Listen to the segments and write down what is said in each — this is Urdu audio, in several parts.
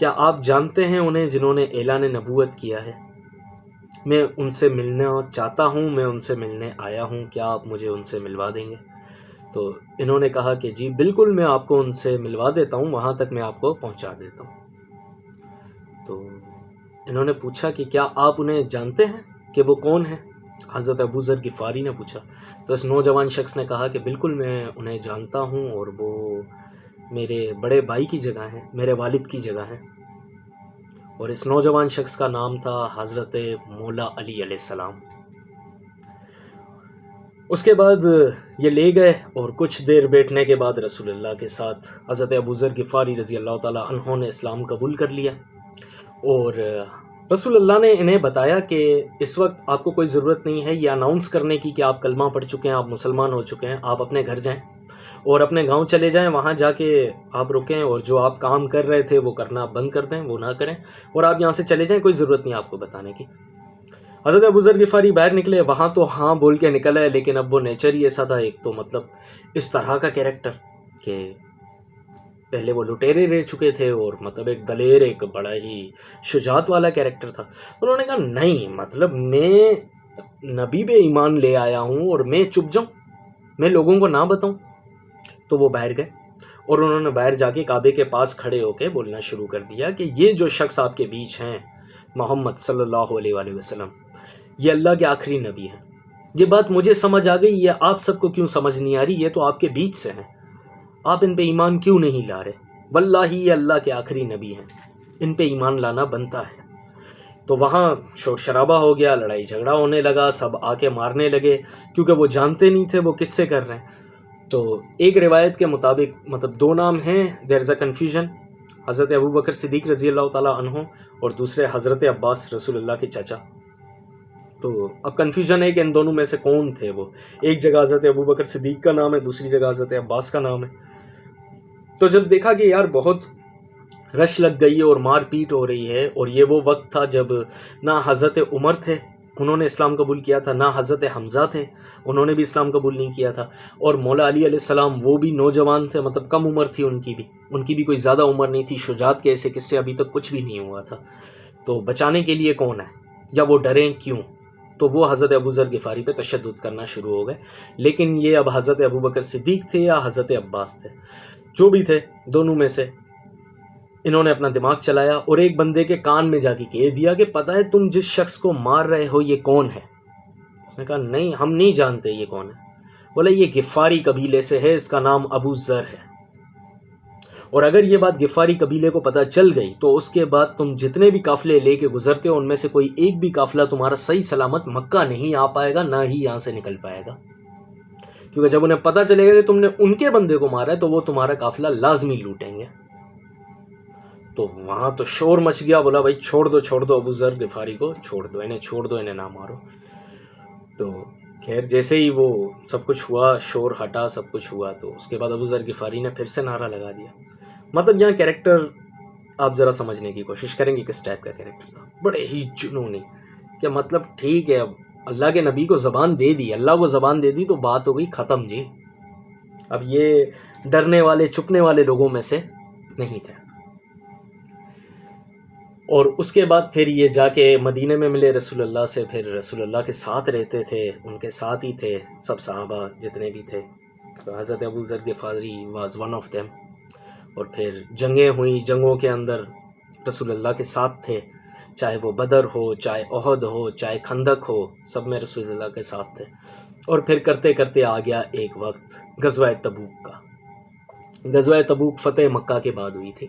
کیا آپ جانتے ہیں انہیں جنہوں نے اعلان نبوت کیا ہے؟ میں ان سے ملنا چاہتا ہوں، میں ان سے ملنے آیا ہوں، کیا آپ مجھے ان سے ملوا دیں گے؟ تو انہوں نے کہا کہ جی بالکل، میں آپ کو ان سے ملوا دیتا ہوں، وہاں تک میں آپ کو پہنچا دیتا ہوں۔ تو انہوں نے پوچھا کہ کیا آپ انہیں جانتے ہیں کہ وہ کون ہیں؟ حضرت ابو ذر غفاری نے پوچھا۔ تو اس نوجوان شخص نے کہا کہ بالکل میں انہیں جانتا ہوں، اور وہ میرے بڑے بھائی کی جگہ ہیں، میرے والد کی جگہ ہیں۔ اور اس نوجوان شخص کا نام تھا حضرت مولا علی علیہ السلام۔ اس کے بعد یہ لے گئے، اور کچھ دیر بیٹھنے کے بعد رسول اللہ کے ساتھ حضرت ابو ذر غفاری رضی اللہ تعالیٰ عنہ نے اسلام قبول کر لیا، اور رسول اللہ نے انہیں بتایا کہ اس وقت آپ کو کوئی ضرورت نہیں ہے یہ اناؤنس کرنے کی کہ آپ کلمہ پڑھ چکے ہیں، آپ مسلمان ہو چکے ہیں، آپ اپنے گھر جائیں اور اپنے گاؤں چلے جائیں، وہاں جا کے آپ رکیں، اور جو آپ کام کر رہے تھے وہ کرنا بند کر دیں، وہ نہ کریں، اور آپ یہاں سے چلے جائیں، کوئی ضرورت نہیں آپ کو بتانے کی۔ حضرت ابو ذر غفاری باہر نکلے، وہاں تو ہاں بول کے نکل ہے، لیکن اب وہ نیچر ہی ایسا تھا، ایک تو مطلب اس طرح کا کیریکٹر کہ پہلے وہ لٹیرے رہ چکے تھے، اور مطلب ایک دلیر، ایک بڑا ہی شجاعت والا کیریکٹر تھا۔ انہوں نے کہا نہیں، مطلب میں نبی پہ ایمان لے آیا ہوں اور میں چپ جاؤں، میں لوگوں کو نہ بتاؤں؟ تو وہ باہر گئے، اور انہوں نے باہر جا کے کعبے کے پاس کھڑے ہو کے بولنا شروع کر دیا کہ یہ جو شخص آپ کے بیچ ہیں، محمد صلی اللہ علیہ وآلہ وسلم، یہ اللہ کے آخری نبی ہیں۔ یہ بات مجھے سمجھ آ گئی، یہ آپ سب کو کیوں سمجھ نہیں آ رہی؟ یہ تو آپ کے بیچ سے ہیں، آپ ان پہ ایمان کیوں نہیں لا رہے؟ واللہ یہ اللہ کے آخری نبی ہیں، ان پہ ایمان لانا بنتا ہے۔ تو وہاں شور شرابہ ہو گیا، لڑائی جھگڑا ہونے لگا، سب آ کے مارنے لگے، کیونکہ وہ جانتے نہیں تھے وہ کس سے کر رہے ہیں۔ تو ایک روایت کے مطابق مطلب دو نام ہیں، دیر از اے کنفیوژن، حضرت ابو بکر صدیق رضی اللہ تعالیٰ عنہ اور دوسرے حضرت عباس رسول اللہ کے چچا۔ تو اب کنفیوژن ہے کہ ان دونوں میں سے کون تھے وہ۔ ایک جگہ حضرت ابو بکر صدیق کا نام ہے، دوسری جگہ حضرت عباس کا نام ہے۔ تو جب دیکھا کہ یار بہت رش لگ گئی ہے اور مار پیٹ ہو رہی ہے، اور یہ وہ وقت تھا جب نہ حضرت عمر تھے، انہوں نے اسلام قبول کیا تھا، نہ حضرت حمزہ تھے، انہوں نے بھی اسلام قبول نہیں کیا تھا، اور مولا علی علیہ السلام وہ بھی نوجوان تھے، مطلب کم عمر تھی ان کی بھی کوئی زیادہ عمر نہیں تھی، شجاعت کے ایسے قصے ابھی تک کچھ بھی نہیں ہوا تھا۔ تو بچانے کے لیے کون ہے، یا وہ ڈریں کیوں؟ تو وہ حضرت ابو ذر غفاری پہ تشدد کرنا شروع ہو گئے۔ لیکن یہ اب حضرت ابو بکر صدیق تھے یا حضرت عباس تھے، جو بھی تھے، دونوں میں سے انہوں نے اپنا دماغ چلایا، اور ایک بندے کے کان میں جا کے کہہ دیا کہ پتہ ہے تم جس شخص کو مار رہے ہو یہ کون ہے؟ اس نے کہا نہیں، ہم نہیں جانتے یہ کون ہے۔ بولا یہ غفاری قبیلے سے ہے، اس کا نام ابو ذر ہے، اور اگر یہ بات غفاری قبیلے کو پتہ چل گئی تو اس کے بعد تم جتنے بھی قافلے لے کے گزرتے ہو ان میں سے کوئی ایک بھی قافلہ تمہارا صحیح سلامت مکہ نہیں آ پائے گا، نہ ہی یہاں سے نکل پائے گا، کیونکہ جب انہیں پتہ چلے گا کہ تم نے ان کے بندے کو مارا ہے تو وہ تمہارا قافلہ لازمی لوٹیں گے۔ تو وہاں تو شور مچ گیا، بولا بھائی چھوڑ دو ابو ذر غفاری کو، چھوڑ دو انہیں نہ مارو۔ تو خیر جیسے ہی وہ سب کچھ ہوا، شور ہٹا، سب کچھ ہوا، تو اس کے بعد ابو ذر غفاری نے پھر سے نعرہ لگا دیا۔ مطلب یہاں کیریکٹر آپ ذرا سمجھنے کی کوشش کریں گے کس ٹائپ کا کیریکٹر تھا، بڑے ہی جنونی، کہ مطلب ٹھیک ہے اب اللہ کے نبی کو زبان دے دی، اللہ کو زبان دے دی تو بات ہو گئی ختم جی۔ اب یہ ڈرنے والے چھپنے والے لوگوں میں سے نہیں تھے۔ اور اس کے بعد پھر یہ جا کے مدینے میں ملے رسول اللہ سے، پھر رسول اللہ کے ساتھ رہتے تھے، ان کے ساتھ ہی تھے سب صحابہ جتنے بھی تھے۔ تو حضرت ابو ذر غفاری واز ون آف دیم۔ اور پھر جنگیں ہوئیں، جنگوں کے اندر رسول اللہ کے ساتھ تھے، چاہے وہ بدر ہو، چاہے احد ہو، چاہے خندق ہو، سب میں رسول اللہ کے ساتھ تھے۔ اور پھر کرتے کرتے آ گیا ایک وقت غزوہ تبوک کا۔ غزوہ تبوک فتح مکہ کے بعد ہوئی تھی۔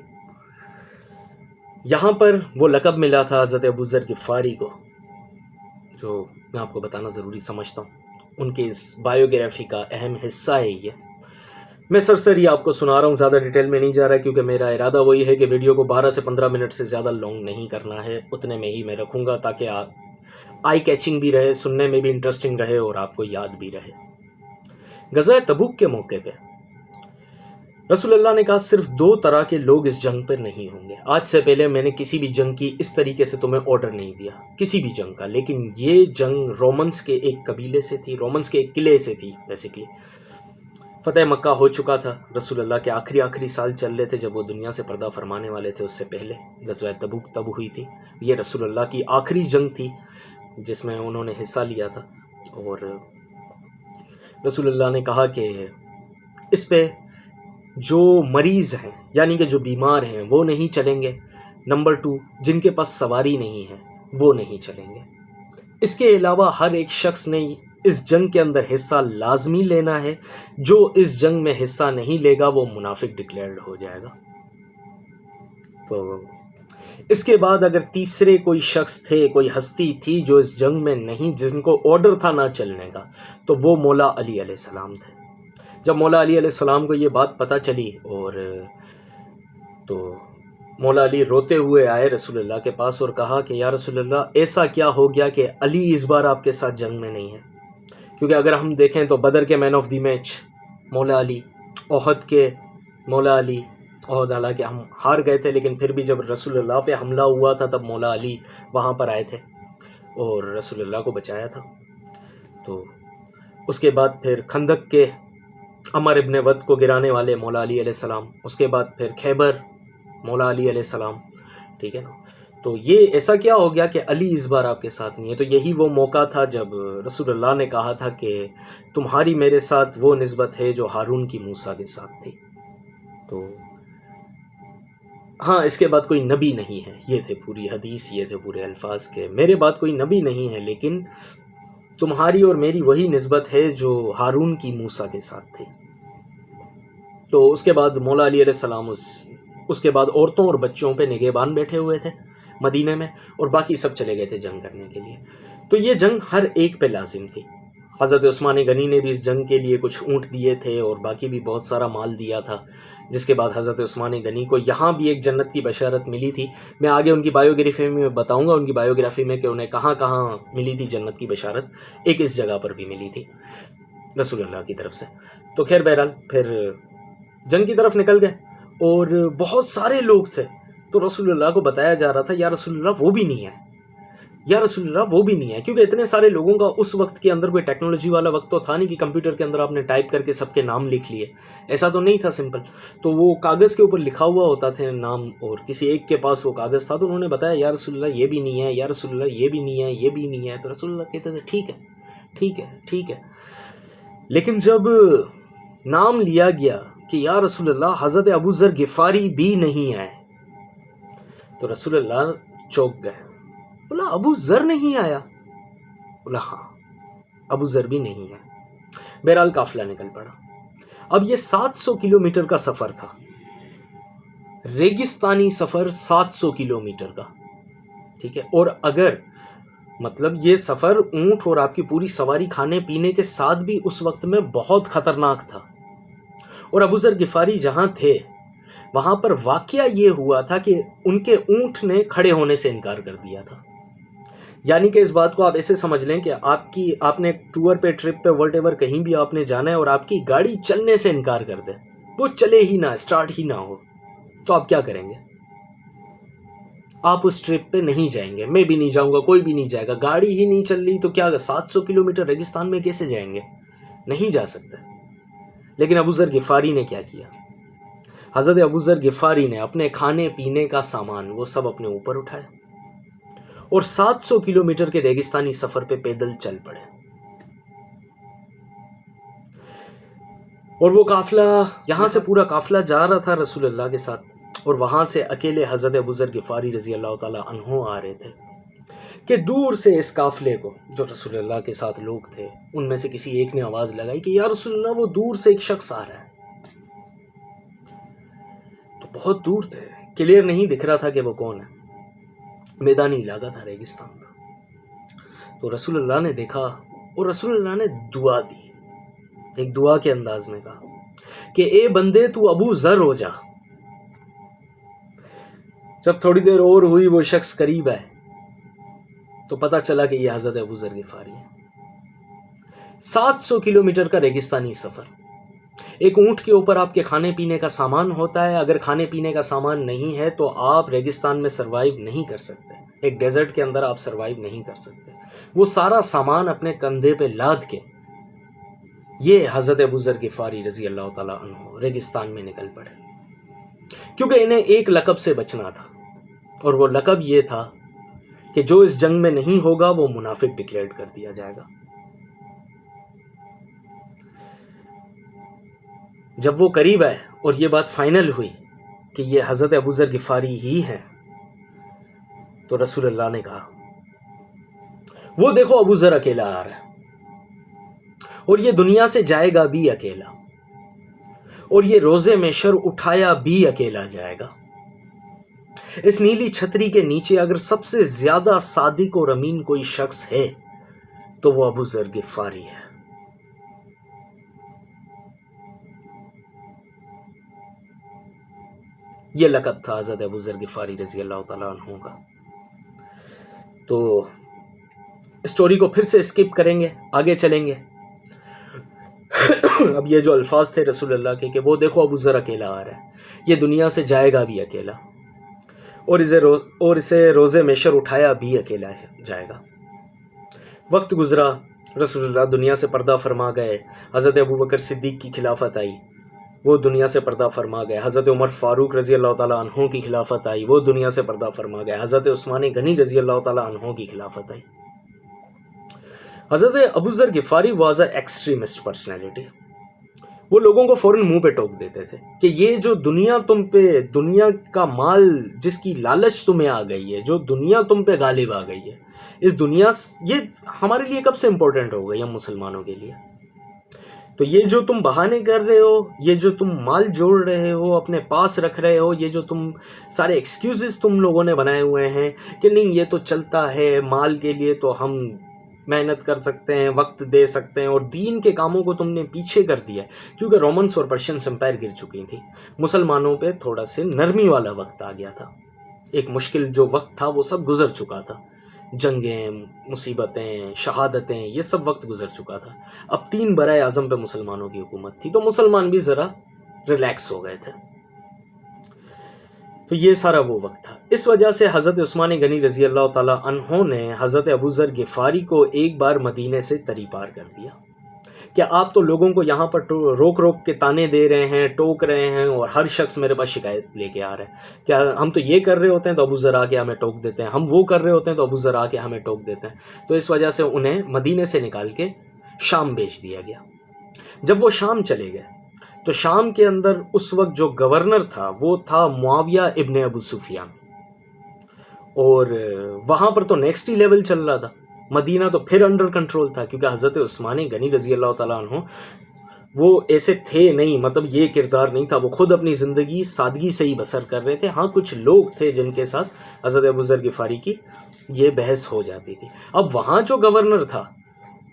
یہاں پر وہ لقب ملا تھا حضرت ابو ذر غفاری کو، جو میں آپ کو بتانا ضروری سمجھتا ہوں، ان کے اس بایوگرافی کا اہم حصہ ہے یہ۔ میں سرسری آپ کو سنا رہا ہوں، زیادہ ڈیٹیل میں نہیں جا رہا، کیونکہ میرا ارادہ وہی ہے کہ ویڈیو کو 12 سے 15 منٹ سے زیادہ لانگ نہیں کرنا ہے، اتنے میں ہی میں رکھوں گا تاکہ آپ آئی کیچنگ بھی رہے، سننے میں بھی انٹرسٹنگ رہے، اور آپ کو یاد بھی رہے۔ غزوہ تبوک کے موقع پہ رسول اللہ نے کہا صرف 2 طرح کے لوگ اس جنگ پر نہیں ہوں گے۔ آج سے پہلے میں نے کسی بھی جنگ کی اس طریقے سے تمہیں آرڈر نہیں دیا، کسی بھی جنگ کا، لیکن یہ جنگ رومنس کے ایک قبیلے سے تھی، رومنس کے ایک قلعے سے تھی بیسیکلی۔ فتح مکہ ہو چکا تھا، رسول اللہ کے آخری سال چل رہے تھے جب وہ دنیا سے پردہ فرمانے والے تھے۔ اس سے پہلے غزوہ تبوک تب ہوئی تھی، یہ رسول اللہ کی آخری جنگ تھی جس میں انہوں نے حصہ لیا تھا۔ اور رسول اللہ نے کہا کہ اس پہ جو مریض ہیں یعنی کہ جو بیمار ہیں وہ نہیں چلیں گے، نمبر 2 جن کے پاس سواری نہیں ہے وہ نہیں چلیں گے۔ اس کے علاوہ ہر ایک شخص نے اس جنگ کے اندر حصہ لازمی لینا ہے، جو اس جنگ میں حصہ نہیں لے گا وہ منافق ڈکلیئرڈ ہو جائے گا۔ تو اس کے بعد اگر تیسرے کوئی شخص تھے، کوئی ہستی تھی جو اس جنگ میں نہیں، جن کو آرڈر تھا نہ چلنے کا، تو وہ مولا علی علیہ السلام تھے۔ جب مولا علی علیہ السلام کو یہ بات پتہ چلی اور تو مولا علی روتے ہوئے آئے رسول اللہ کے پاس اور کہا کہ یا رسول اللہ ایسا کیا ہو گیا کہ علی اس بار آپ کے ساتھ جنگ میں نہیں ہے؟ کیونکہ اگر ہم دیکھیں تو بدر کے مین آف دی میچ مولا علی، احد کے مولا علی، احد حالانکہ ہم ہار گئے تھے لیکن پھر بھی جب رسول اللہ پہ حملہ ہوا تھا تب مولا علی وہاں پر آئے تھے اور رسول اللہ کو بچایا تھا۔ تو اس کے بعد پھر خندق کے عمر ابن ود کو گرانے والے مولا علی علیہ السلام، اس کے بعد پھر خیبر مولا علی علیہ السلام، ٹھیک ہے نا۔ تو یہ ایسا کیا ہو گیا کہ علی اس بار آپ کے ساتھ نہیں ہے؟ تو یہی وہ موقع تھا جب رسول اللہ نے کہا تھا کہ تمہاری میرے ساتھ وہ نسبت ہے جو ہارون کی موسیٰ کے ساتھ تھی۔ تو ہاں، اس کے بعد کوئی نبی نہیں ہے، یہ تھے پوری حدیث، یہ تھے پورے الفاظ کے میرے بعد کوئی نبی نہیں ہے، لیکن تمہاری اور میری وہی نسبت ہے جو ہارون کی موسیٰ کے ساتھ تھی۔ تو اس کے بعد مولا علی علیہ السلام اس کے بعد عورتوں اور بچوں پہ نگہبان بیٹھے ہوئے تھے مدینے میں، اور باقی سب چلے گئے تھے جنگ کرنے کے لیے۔ تو یہ جنگ ہر ایک پہ لازم تھی۔ حضرت عثمان غنی نے بھی اس جنگ کے لیے کچھ اونٹ دیے تھے اور باقی بھی بہت سارا مال دیا تھا، جس کے بعد حضرت عثمان غنی کو یہاں بھی ایک جنت کی بشارت ملی تھی۔ میں آگے ان کی بایوگرافی میں بتاؤں گا، ان کی بایوگرافی میں کہ انہیں کہاں کہاں ملی تھی جنت کی بشارت، ایک اس جگہ پر بھی ملی تھی رسول اللہ کی طرف سے۔ تو خیر بہرحال پھر جنگ کی طرف نکل گئے اور بہت سارے لوگ تھے، تو رسول اللہ کو بتایا جا رہا تھا یا رسول اللہ وہ بھی نہیں ہے، یا رسول اللہ وہ بھی نہیں ہے، کیونکہ اتنے سارے لوگوں کا اس وقت کے اندر کوئی ٹیکنالوجی والا وقت تو تھا نہیں کہ کمپیوٹر کے اندر آپ نے ٹائپ کر کے سب کے نام لکھ لیے، ایسا تو نہیں تھا سمپل۔ تو وہ کاغذ کے اوپر لکھا ہوا ہوتا تھے نام، اور کسی ایک کے پاس وہ کاغذ تھا، تو انہوں نے بتایا یا رسول اللہ یہ بھی نہیں ہے، یا رسول اللہ یہ بھی نہیں ہے، یہ بھی نہیں ہے۔ تو رسول اللہ کہتے تھے ٹھیک ہے ٹھیک ہے ٹھیک ہے۔ لیکن جب نام لیا گیا کہ یا رسول اللہ حضرت ابو ذر غفاری بھی نہیں ہے، تو رسول اللہ چوک گئے، بولا ابو ذر نہیں آیا؟ بولا ہاں ابو ذر بھی نہیں ہے۔ بہرحال قافلہ نکل پڑا۔ اب یہ 700 کلومیٹر کا سفر تھا، ریگستانی سفر 700 کلومیٹر کا، ٹھیک ہے۔ اور اگر مطلب یہ سفر اونٹ اور آپ کی پوری سواری کھانے پینے کے ساتھ بھی اس وقت میں بہت خطرناک تھا، اور ابو ذر غفاری جہاں تھے وہاں پر واقعہ یہ ہوا تھا کہ ان کے اونٹ نے کھڑے ہونے سے انکار کر دیا تھا۔ یعنی کہ اس بات کو آپ ایسے سمجھ لیں کہ آپ نے ٹور پہ، ٹرپ پہ، وٹ ایور کہیں بھی آپ نے جانا ہے اور آپ کی گاڑی چلنے سے انکار کر دے، وہ چلے ہی نہ، اسٹارٹ ہی نہ ہو، تو آپ کیا کریں گے؟ آپ اس ٹرپ پہ نہیں جائیں گے، میں بھی نہیں جاؤں گا، کوئی بھی نہیں جائے گا، گاڑی ہی نہیں چل رہی تو کیا 700 کلومیٹر ریگستان میں کیسے جائیں گے؟ نہیں جا سکتے۔ لیکن ابو ذر غفاری نے کیا کیا؟ حضرت ابو ذر غفاری نے اپنے کھانے پینے کا سامان وہ سب اپنے اوپر اٹھایا اور 700 کلومیٹر کے ریگستانی سفر پہ پیدل چل پڑے۔ اور وہ قافلہ، یہاں سے پورا قافلہ جا رہا تھا رسول اللہ کے ساتھ، اور وہاں سے اکیلے حضرت ابو ذر غفاری رضی اللہ تعالیٰ عنہ آ رہے تھے کہ دور سے اس قافلے کو، جو رسول اللہ کے ساتھ لوگ تھے ان میں سے کسی ایک نے آواز لگائی کہ یا رسول اللہ وہ دور سے ایک شخص آ رہا ہے۔ تو بہت دور تھے، کلیئر نہیں دکھ رہا تھا کہ وہ کون ہے، میدانی علاقہ تھا، ریگستان تھا۔ تو رسول اللہ نے دیکھا اور رسول اللہ نے دعا دی، ایک دعا کے انداز میں کہا کہ اے بندے تو ابو ذر ہو جا۔ جب تھوڑی دیر اور ہوئی وہ شخص قریب آئے تو پتہ چلا کہ یہ حضرت ابو ذر غفاری ہے۔ 700 کلومیٹر کا ریگستانی سفر، ایک اونٹ کے اوپر آپ کے کھانے پینے کا سامان ہوتا ہے، اگر کھانے پینے کا سامان نہیں ہے تو آپ ریگستان میں سروائیو نہیں کر سکتے، ایک ڈیزرٹ کے اندر آپ سروائیو نہیں کر سکتے۔ وہ سارا سامان اپنے کندھے پہ لاد کے یہ حضرت ابو ذر غفاری رضی اللہ تعالیٰ عنہ ریگستان میں نکل پڑے، کیونکہ انہیں ایک لقب سے بچنا تھا، اور وہ لقب یہ تھا کہ جو اس جنگ میں نہیں ہوگا وہ منافق ڈکلیئر کر دیا جائے گا۔ جب وہ قریب آئے اور یہ بات فائنل ہوئی کہ یہ حضرت ابو ذر غفاری ہی ہیں، تو رسول اللہ نے کہا وہ دیکھو ابو ذر اکیلا آ رہا ہے، اور یہ دنیا سے جائے گا بھی اکیلا، اور یہ روز محشر اٹھایا بھی اکیلا جائے گا۔ اس نیلی چھتری کے نیچے اگر سب سے زیادہ صادق اور امین کوئی شخص ہے تو وہ ابو ذر غفاری ہے۔ یہ لقب تھا حضرت ابو ذر غفاری رضی اللہ تعالیٰ عنہ کا۔ تو اسٹوری کو پھر سے اسکپ کریں گے، آگے چلیں گے۔ اب یہ جو الفاظ تھے رسول اللہ کے کہ وہ دیکھو ابو ذر اکیلا آ رہا ہے، یہ دنیا سے جائے گا بھی اکیلا، اور اسے روز محشر اٹھایا بھی اکیلا جائے گا۔ وقت گزرا، رسول اللہ دنیا سے پردہ فرما گئے، حضرت ابو بکر صدیق کی خلافت آئی، وہ دنیا سے پردہ فرما گئے، حضرت عمر فاروق رضی اللہ تعالیٰ عنہ کی خلافت آئی، وہ دنیا سے پردہ فرما گئے، حضرت عثمان غنی رضی اللہ تعالیٰ عنہ کی خلافت آئی۔ حضرت ابو ذر غفاری واز اے ایکسٹریمسٹ پرسنالٹی۔ وہ لوگوں کو فوراً منہ پہ ٹوک دیتے تھے کہ یہ جو دنیا تم پہ، دنیا کا مال جس کی لالچ تمہیں آ گئی ہے، جو دنیا تم پہ غالب آ گئی ہے، اس دنیا یہ ہمارے لیے کب سے امپورٹنٹ ہو گئی ہم مسلمانوں کے لیے؟ تو یہ جو تم بہانے کر رہے ہو، یہ جو تم مال جوڑ رہے ہو، اپنے پاس رکھ رہے ہو، یہ جو تم سارے ایکسکیوزز تم لوگوں نے بنائے ہوئے ہیں کہ نہیں یہ تو چلتا ہے، مال کے لیے تو ہم محنت کر سکتے ہیں، وقت دے سکتے ہیں، اور دین کے کاموں کو تم نے پیچھے کر دیا کیونکہ رومنس اور پرشینس امپائر گر چکی تھی، مسلمانوں پہ تھوڑا سے نرمی والا وقت آ گیا تھا، ایک مشکل جو وقت تھا وہ سب گزر چکا تھا، جنگیں، مصیبتیں، شہادتیں، یہ سب وقت گزر چکا تھا، اب 3 برائے اعظم پہ مسلمانوں کی حکومت تھی، تو مسلمان بھی ذرا ریلیکس ہو گئے تھے۔ تو یہ سارا وہ وقت تھا۔ اس وجہ سے حضرت عثمان غنی رضی اللہ تعالیٰ عنہ نے حضرت ابو ذر غفاری کو ایک بار مدینے سے طری پار کر دیا کہ آپ تو لوگوں کو یہاں پر روک روک کے تانے دے رہے ہیں، ٹوک رہے ہیں، اور ہر شخص میرے پاس شکایت لے کے آ رہا ہے، کیا ہم تو یہ کر رہے ہوتے ہیں تو ابو ذر آ کے ہمیں ٹوک دیتے ہیں، ہم وہ کر رہے ہوتے ہیں تو ابو ذر آ کے ہمیں ٹوک دیتے ہیں۔ تو اس وجہ سے انہیں مدینے سے نکال کے شام بھیج دیا گیا۔ جب وہ شام چلے گئے تو شام کے اندر اس وقت جو گورنر تھا وہ تھا معاویہ ابن ابو سفیان، اور وہاں پر تو نیکسٹ ہی لیول چل رہا تھا، مدینہ تو پھر انڈر کنٹرول تھا، کیونکہ حضرت عثمان غنی رضی اللہ تعالیٰ عنہ وہ ایسے تھے نہیں، مطلب یہ کردار نہیں تھا، وہ خود اپنی زندگی سادگی سے ہی بسر کر رہے تھے۔ ہاں کچھ لوگ تھے جن کے ساتھ حضرت ابو ذر غفاری کی یہ بحث ہو جاتی تھی۔ اب وہاں جو گورنر تھا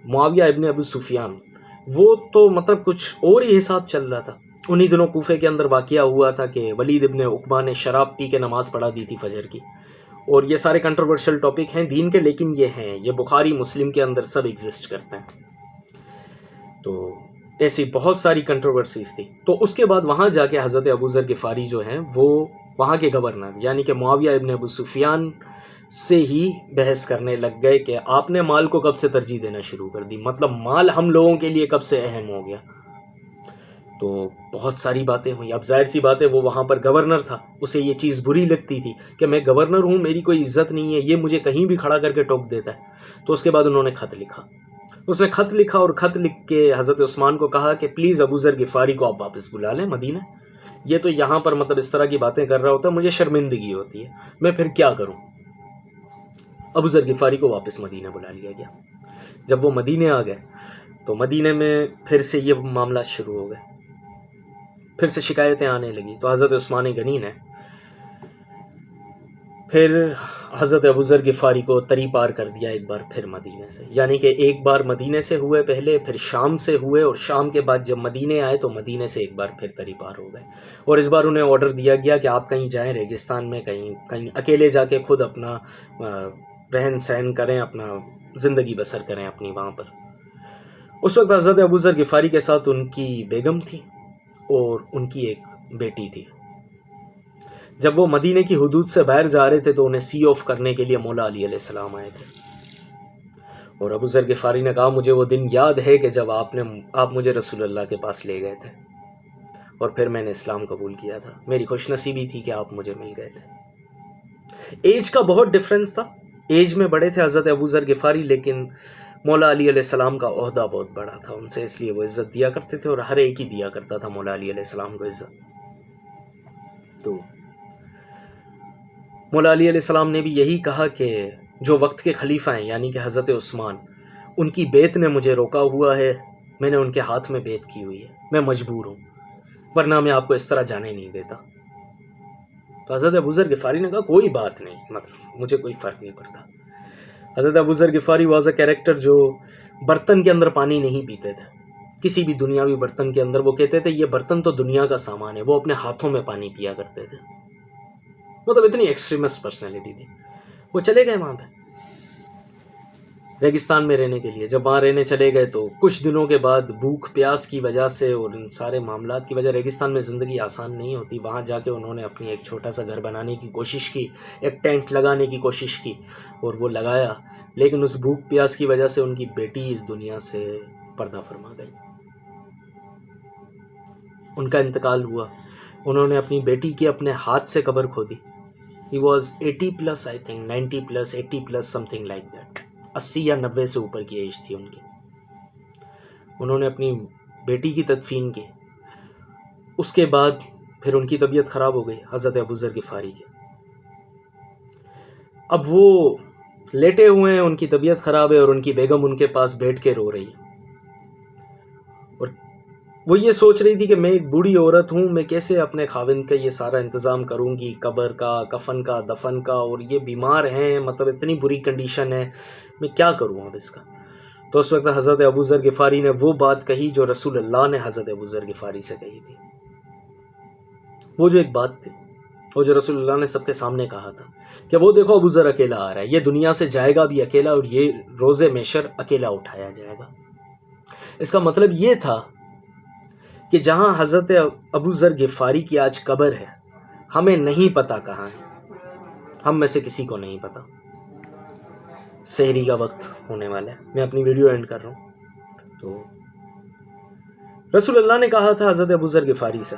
معاویہ ابن ابو سفیان، وہ تو مطلب کچھ اور ہی حساب چل رہا تھا۔ انہی دنوں کوفے کے اندر واقعہ ہوا تھا کہ ولید ابن عقبہ نے شراب پی کے نماز پڑھا دی تھی فجر کی، اور یہ سارے کنٹروورشل ٹاپک ہیں دین کے، لیکن یہ ہیں، یہ بخاری مسلم کے اندر سب ایگزسٹ کرتے ہیں۔ تو ایسی بہت ساری کنٹروورسیز تھی۔ تو اس کے بعد وہاں جا کے حضرت ابو ذر غفاری جو ہیں وہ وہاں کے گورنر یعنی کہ معاویہ ابن ابو سفیان سے ہی بحث کرنے لگ گئے کہ آپ نے مال کو کب سے ترجیح دینا شروع کر دی، مطلب مال ہم لوگوں کے لیے کب سے اہم ہو گیا۔ تو بہت ساری باتیں ہوئی۔ اب ظاہر سی بات ہے وہ وہاں پر گورنر تھا، اسے یہ چیز بری لگتی تھی کہ میں گورنر ہوں، میری کوئی عزت نہیں ہے، یہ مجھے کہیں بھی کھڑا کر کے ٹوک دیتا ہے۔ تو اس کے بعد انہوں نے خط لکھا، اس نے خط لکھا اور خط لکھ کے حضرت عثمان کو کہا کہ پلیز ابو ذر غفاری کو آپ واپس بلا لیں مدینہ، یہ تو یہاں پر مطلب اس طرح کی باتیں کر رہا ہوتا ہے، مجھے شرمندگی ہوتی ہے، میں پھر کیا کروں۔ ابو ذر غفاری کو واپس مدینہ بلا لیا گیا۔ جب وہ مدینہ آ گئے تو مدینہ میں پھر سے یہ معاملات شروع ہو گئے، پھر سے شکایتیں آنے لگی۔ تو حضرت عثمان غنی نے پھر حضرت ابو ذر غفاری کو طری پار کر دیا ایک بار پھر مدینہ سے، یعنی کہ ایک بار مدینہ سے ہوئے پہلے، پھر شام سے ہوئے، اور شام کے بعد جب مدینہ آئے تو مدینہ سے ایک بار پھر طری پار ہو گئے۔ اور اس بار انہیں آرڈر دیا گیا کہ آپ کہیں جائیں ریگستان میں، کہیں اکیلے جا کے خود اپنا رہن سہن کریں، اپنا زندگی بسر کریں اپنی وہاں پر۔ اس وقت حضرت ابو ذر غفاری کے ساتھ ان کی بیگم تھی اور ان کی ایک بیٹی تھی۔ جب وہ مدینے کی حدود سے باہر جا رہے تھے تو انہیں سی آف کرنے کے لیے مولا علی علیہ السلام آئے تھے، اور ابو ذر غفاری نے کہا مجھے وہ دن یاد ہے کہ جب آپ مجھے رسول اللہ کے پاس لے گئے تھے اور پھر میں نے اسلام قبول کیا تھا. میری خوش نصیبی تھی کہ آپ مجھے مل گئے تھے. ایج کا بہت ڈفرینس تھا. ایج میں بڑے تھے حضرت ابو ذر غفاری، لیکن مولا علی علیہ السلام کا عہدہ بہت بڑا تھا ان سے، اس لیے وہ عزت دیا کرتے تھے اور ہر ایک ہی دیا کرتا تھا مولا علی علیہ السلام کو عزت. تو مولا علی علیہ السلام نے بھی یہی کہا کہ جو وقت کے خلیفہ ہیں یعنی کہ حضرت عثمان، ان کی بیعت نے مجھے روکا ہوا ہے، میں نے ان کے ہاتھ میں بیعت کی ہوئی ہے، میں مجبور ہوں، ورنہ میں آپ کو اس طرح جانے نہیں دیتا. تو حضرت ابو ذر غفاری نے کہا کوئی بات نہیں، مطلب مجھے کوئی فرق نہیں پڑتا. حضرت ابو ذر غفاری واز اے کیریکٹر جو برتن کے اندر پانی نہیں پیتے تھے. کسی بھی دنیاوی برتن کے اندر وہ کہتے تھے یہ برتن تو دنیا کا سامان ہے، وہ اپنے ہاتھوں میں پانی پیا کرتے تھے. مطلب اتنی ایکسٹریمسٹ پرسنالٹی تھی. وہ چلے گئے وہاں پہ ریگستان میں رہنے کے لیے. جب وہاں رہنے چلے گئے تو کچھ دنوں کے بعد بھوک پیاس کی وجہ سے اور ان سارے معاملات کی وجہ، ریگستان میں زندگی آسان نہیں ہوتی. وہاں جا کے انہوں نے اپنی ایک چھوٹا سا گھر بنانے کی کوشش کی، ایک ٹینٹ لگانے کی کوشش کی اور وہ لگایا، لیکن اس بھوک پیاس کی وجہ سے ان کی بیٹی اس دنیا سے پردہ فرما گئی. ان کا انتقال ہوا. انہوں نے اپنی بیٹی کی اپنے ہاتھ سے قبر کھودی. He was 80+, I think 90+, 80+, something like that. 80 یا 90 سے اوپر کی ایج تھی ان کی. انہوں نے اپنی بیٹی کی تدفین کی. اس کے بعد پھر ان کی طبیعت خراب ہو گئی حضرت ابو ذر غفاری کی. اب وہ لیٹے ہوئے ہیں، ان کی طبیعت خراب ہے اور ان کی بیگم ان کے پاس بیٹھ کے رو رہی ہے. اور وہ یہ سوچ رہی تھی کہ میں ایک بوڑھی عورت ہوں، میں کیسے اپنے خاوند کا یہ سارا انتظام کروں گی، قبر کا، کفن کا، دفن کا، اور یہ بیمار ہیں، مطلب اتنی بری کنڈیشن ہے، میں کیا کروں اب اس کا. تو اس وقت حضرت ابو ذر غفاری نے وہ بات کہی جو رسول اللہ نے حضرت ابو ذر غفاری سے کہی تھی. وہ جو ایک بات تھی، وہ جو رسول اللہ نے سب کے سامنے کہا تھا کہ وہ دیکھو ابو ذر اکیلا آ رہا ہے، یہ دنیا سے جائے گا بھی اکیلا اور یہ روز محشر اکیلا اٹھایا جائے گا. اس کا مطلب یہ تھا کہ جہاں حضرت ابو ذر غفاری کی آج قبر ہے، ہمیں نہیں پتا کہاں ہے، ہم میں سے کسی کو نہیں پتا. سحری کا وقت ہونے والا ہے، میں اپنی ویڈیو اینڈ کر رہا ہوں. تو رسول اللہ نے کہا تھا حضرت ابو ذر غفاری سے،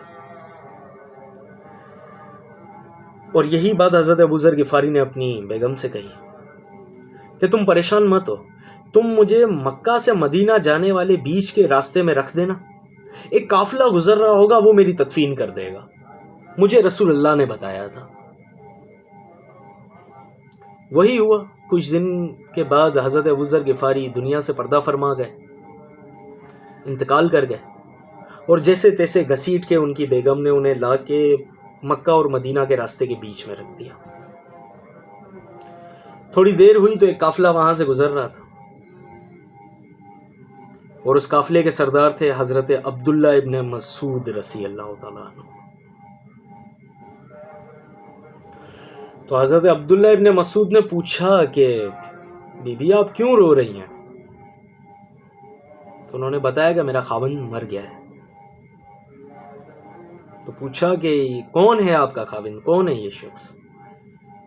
اور یہی بات حضرت ابو ذر غفاری نے اپنی بیگم سے کہی کہ تم پریشان مت ہو، تم مجھے مکہ سے مدینہ جانے والے بیچ کے راستے میں رکھ دینا، ایک قافلہ گزر رہا ہوگا وہ میری تدفین کر دے گا. مجھے رسول اللہ نے بتایا تھا. وہی ہوا. کچھ دن کے بعد حضرت ابو ذر غفاری دنیا سے پردہ فرما گئے، انتقال کر گئے، اور جیسے تیسے گھسیٹ کے ان کی بیگم نے انہیں لا کے مکہ اور مدینہ کے راستے کے بیچ میں رکھ دیا. تھوڑی دیر ہوئی تو ایک قافلہ وہاں سے گزر رہا تھا، اور اس قافلے کے سردار تھے حضرت عبداللہ ابن مسعود رضی اللہ تعالیٰ عنہ. تو حضرت عبداللہ ابن مسعود نے پوچھا کہ بی بی آپ کیوں رو رہی ہیں؟ تو انہوں نے بتایا کہ میرا خاوند مر گیا ہے. تو پوچھا کہ کون ہے آپ کا خاوند، کون ہے یہ شخص؟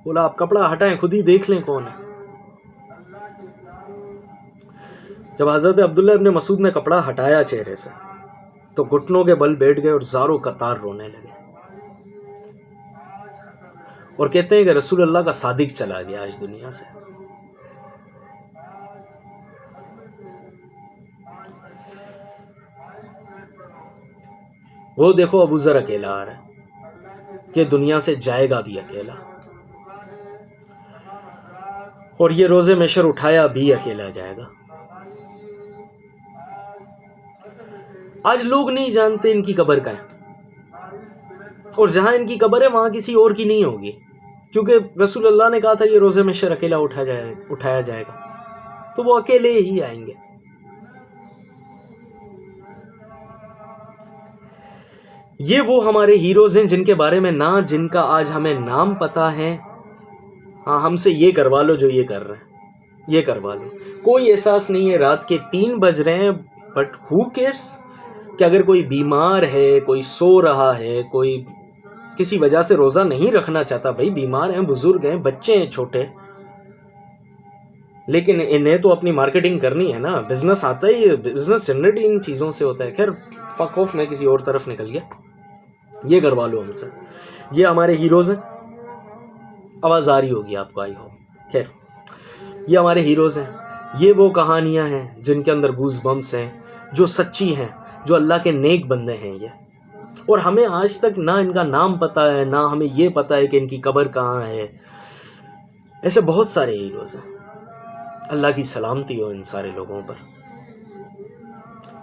بولا آپ کپڑا ہٹائیں، خود ہی دیکھ لیں کون ہے. جب حضرت عبداللہ ابن مسعود نے کپڑا ہٹایا چہرے سے تو گھٹنوں کے بل بیٹھ گئے اور زاروں قطار رونے لگے، اور کہتے ہیں کہ رسول اللہ کا صادق چلا گیا آج دنیا سے. وہ دیکھو ابو ذر اکیلا آ رہا ہے کہ دنیا سے جائے گا بھی اکیلا، اور یہ روز محشر اٹھایا بھی اکیلا جائے گا. آج لوگ نہیں جانتے ان کی قبر کا ہے، اور جہاں ان کی قبر ہے وہاں کسی اور کی نہیں ہوگی، کیونکہ رسول اللہ نے کہا تھا یہ روز محشر اکیلا اٹھایا جائے گا، تو وہ اکیلے ہی آئیں گے. یہ وہ ہمارے ہیروز ہیں جن کے بارے میں نہ جن کا آج ہمیں نام پتا ہے. ہاں ہم سے یہ کروا لو جو یہ کر رہے ہیں، یہ کروا لو، کوئی احساس نہیں ہے. رات کے 3 بج رہے ہیں، بٹ ہو کیئرس کہ اگر کوئی بیمار ہے، کوئی سو رہا ہے، کوئی کسی وجہ سے روزہ نہیں رکھنا چاہتا، بھائی بیمار ہیں، بزرگ ہیں، بچے ہیں چھوٹے، لیکن انہیں تو اپنی مارکیٹنگ کرنی ہے نا، بزنس آتا ہے، بزنس جنریٹ ان چیزوں سے ہوتا ہے. خیر فک آف، میں کسی اور طرف نکل گیا. یہ کروا لو ہم سے. یہ ہمارے ہیروز ہیں، آواز آ رہی ہوگی آپ کو، آئی ہو. خیر یہ ہمارے ہیروز ہیں. یہ وہ کہانیاں ہیں جن کے اندر گوز بمپس ہیں، جو سچی ہیں، جو اللہ کے نیک بندے ہیں یہ. اور ہمیں آج تک نہ ان کا نام پتہ ہے، نہ ہمیں یہ پتہ ہے کہ ان کی قبر کہاں ہے. ایسے بہت سارے ہیروز ہیں. اللہ کی سلامتی ہو ان سارے لوگوں پر.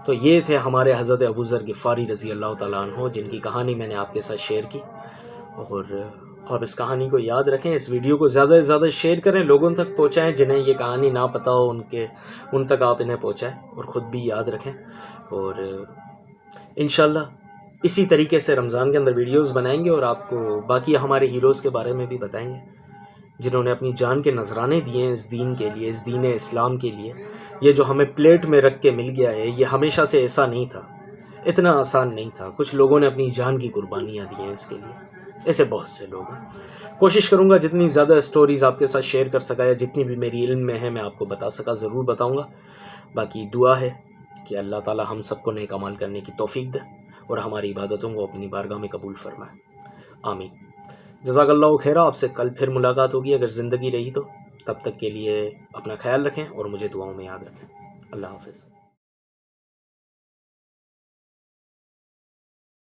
تو یہ تھے ہمارے حضرت ابو ذر غفاری رضی اللہ تعالیٰ عنہ، جن کی کہانی میں نے آپ کے ساتھ شیئر کی. اور آپ اس کہانی کو یاد رکھیں، اس ویڈیو کو زیادہ سے زیادہ شیئر کریں، لوگوں تک پہنچائیں جنہیں یہ کہانی نہ پتہ ہو، ان تک آپ انہیں پہنچائیں، اور خود بھی یاد رکھیں. اور انشاءاللہ اسی طریقے سے رمضان کے اندر ویڈیوز بنائیں گے، اور آپ کو باقی ہمارے ہیروز کے بارے میں بھی بتائیں گے، جنہوں نے اپنی جان کے نذرانے دیے ہیں اس دین کے لیے، اس دین اسلام کے لیے. یہ جو ہمیں پلیٹ میں رکھ کے مل گیا ہے، یہ ہمیشہ سے ایسا نہیں تھا، اتنا آسان نہیں تھا. کچھ لوگوں نے اپنی جان کی قربانیاں دی ہیں اس کے لیے. ایسے بہت سے لوگ ہیں. کوشش کروں گا جتنی زیادہ سٹوریز آپ کے ساتھ شیئر کر سکا، یا جتنی بھی میری علم میں ہے میں آپ کو بتا سکا ضرور بتاؤں گا. باقی دعا ہے کہ اللہ تعالی ہم سب کو نیک اعمال کرنے کی توفیق دے، اور ہماری عبادتوں کو اپنی بارگاہ میں قبول فرمائے. آمین. جزاک اللہ خیر. آپ سے کل پھر ملاقات ہوگی اگر زندگی رہی تو. تب تک کے لیے اپنا خیال رکھیں اور مجھے دعاؤں میں یاد رکھیں. اللہ حافظ.